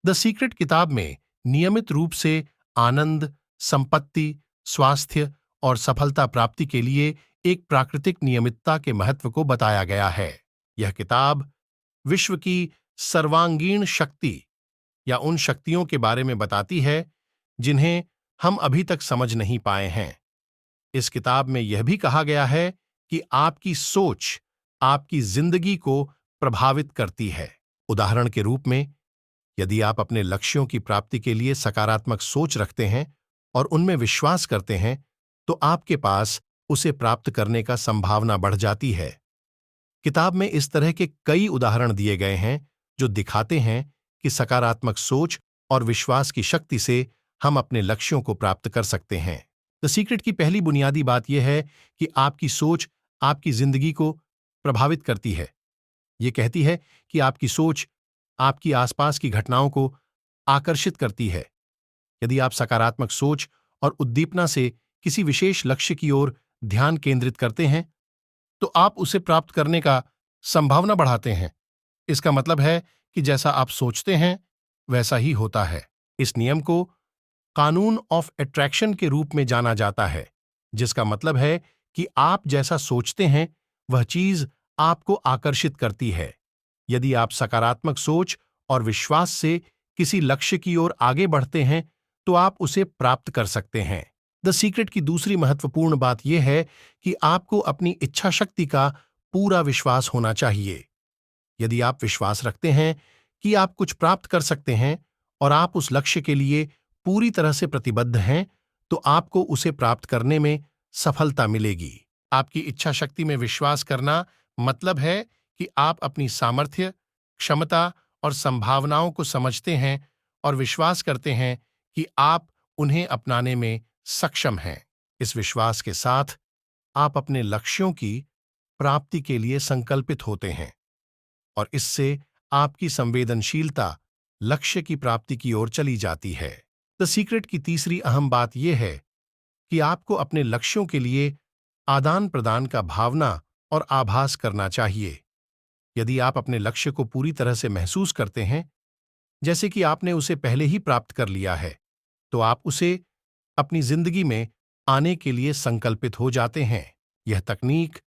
The secret किताब में नियमित रूप से आनंद, संपत्ति, स्वास्थ्य और सफलता प्राप्ति के लिए एक प्राकृतिक नियमितता के महत्व को बताया गया है। यह किताब विश्व की सर्वांगीण शक्ति या उन शक्तियों के बारे में बताती है जिन्हें हम अभी तक समझ नहीं पाए हैं। इस किताब में यह भी कहा गया है कि आपकी सोच आपकी जिंदगी को प्रभावित करती है। उदाहरण के रूप में, यदि आप अपने लक्ष्यों की प्राप्ति के लिए सकारात्मक सोच रखते हैं और उनमें विश्वास करते हैं, तो आपके पास उसे प्राप्त करने का संभावना बढ़ जाती है। किताब में इस तरह के कई उदाहरण दिए गए हैं जो दिखाते हैं कि सकारात्मक सोच और विश्वास की शक्ति से हम अपने लक्ष्यों को प्राप्त कर सकते हैं। द सीक्रेट की पहली बुनियादी बात यह है कि आपकी सोच आपकी जिंदगी को प्रभावित करती है। यह कहती है कि आपकी सोच आपकी आसपास की घटनाओं को आकर्षित करती है। यदि आप सकारात्मक सोच और उद्दीपना से किसी विशेष लक्ष्य की ओर ध्यान केंद्रित करते हैं, तो आप उसे प्राप्त करने का संभावना बढ़ाते हैं। इसका मतलब है कि जैसा आप सोचते हैं, वैसा ही होता है। इस नियम को कानून ऑफ अट्रैक्शन के रूप में जाना जाता है, जिसका मतलब है कि आप जैसा सोचते हैं, वह चीज आपको आकर्षित करती है। यदि आप सकारात्मक सोच और विश्वास से किसी लक्ष्य की ओर आगे बढ़ते हैं, तो आप उसे प्राप्त कर सकते हैं। द सीक्रेट की दूसरी महत्वपूर्ण बात यह है कि आपको अपनी इच्छा शक्ति का पूरा विश्वास होना चाहिए। यदि आप विश्वास रखते हैं कि आप कुछ प्राप्त कर सकते हैं और आप उस लक्ष्य के लिए पूरी तरह से प्रतिबद्ध हैं, तो आपको उसे प्राप्त करने में सफलता मिलेगी। आपकी इच्छा शक्ति में विश्वास करना मतलब है कि आप अपनी सामर्थ्य, क्षमता और संभावनाओं को समझते हैं और विश्वास करते हैं कि आप उन्हें अपनाने में सक्षम हैं। इस विश्वास के साथ आप अपने लक्ष्यों की प्राप्ति के लिए संकल्पित होते हैं और इससे आपकी संवेदनशीलता लक्ष्य की प्राप्ति की ओर चली जाती है। द सीक्रेट की तीसरी अहम बात यह है कि आपको अपने लक्ष्यों के लिए आदान प्रदान का भावना और आभास करना चाहिए। यदि आप अपने लक्ष्य को पूरी तरह से महसूस करते हैं, जैसे कि आपने उसे पहले ही प्राप्त कर लिया है, तो आप उसे अपनी जिंदगी में आने के लिए संकल्पित हो जाते हैं। यह तकनीक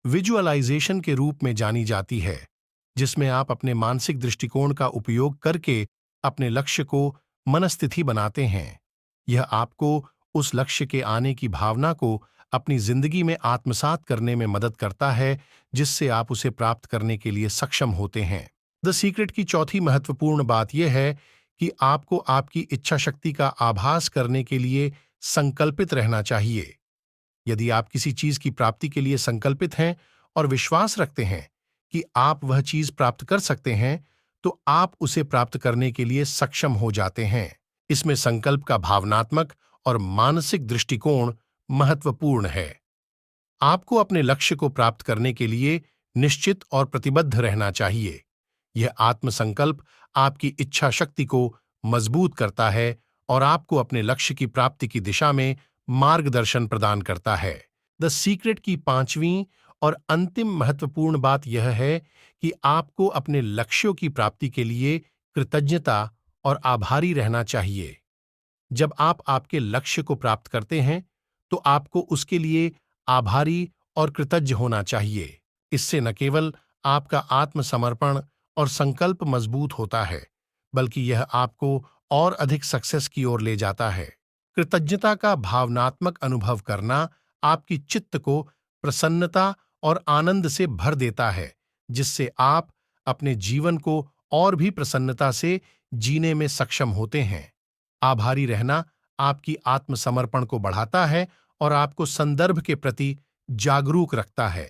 विजुअलाइजेशन के रूप में जानी जाती है, जिसमें आप अपने मानसिक दृष्टिकोण का उपयोग करके अपने लक्ष्य को मनस्थिति बनाते हैं। यह आपको उस लक्ष्य के आने की भावना को अपनी जिंदगी में आत्मसात करने में मदद करता है, जिससे आप उसे प्राप्त करने के लिए सक्षम होते हैं। द सीक्रेट की चौथी महत्वपूर्ण बात यह है कि आपको आपकी इच्छा शक्ति का आभास करने के लिए संकल्पित रहना चाहिए। यदि आप किसी चीज की प्राप्ति के लिए संकल्पित हैं और विश्वास रखते हैं कि आप वह चीज प्राप्त कर सकते हैं, तो आप उसे प्राप्त करने के लिए सक्षम हो जाते हैं। इसमें संकल्प का भावनात्मक और मानसिक दृष्टिकोण महत्वपूर्ण है। आपको अपने लक्ष्य को प्राप्त करने के लिए निश्चित और प्रतिबद्ध रहना चाहिए। यह आत्मसंकल्प आपकी इच्छा शक्ति को मजबूत करता है और आपको अपने लक्ष्य की प्राप्ति की दिशा में मार्गदर्शन प्रदान करता है। द सीक्रेट की पांचवीं और अंतिम महत्वपूर्ण बात यह है कि आपको अपने लक्ष्यों की प्राप्ति के लिए कृतज्ञता और आभारी रहना चाहिए। जब आप आपके लक्ष्य को प्राप्त करते हैं, तो आपको उसके लिए आभारी और कृतज्ञ होना चाहिए। इससे न केवल आपका आत्मसमर्पण और संकल्प मजबूत होता है, बल्कि यह आपको और अधिक सक्सेस की ओर ले जाता है। कृतज्ञता का भावनात्मक अनुभव करना आपकी चित्त को प्रसन्नता और आनंद से भर देता है, जिससे आप अपने जीवन को और भी प्रसन्नता से जीने में सक्षम होते हैं। आभारी रहना आपकी आत्मसमर्पण को बढ़ाता है और आपको संदर्भ के प्रति जागरूक रखता है।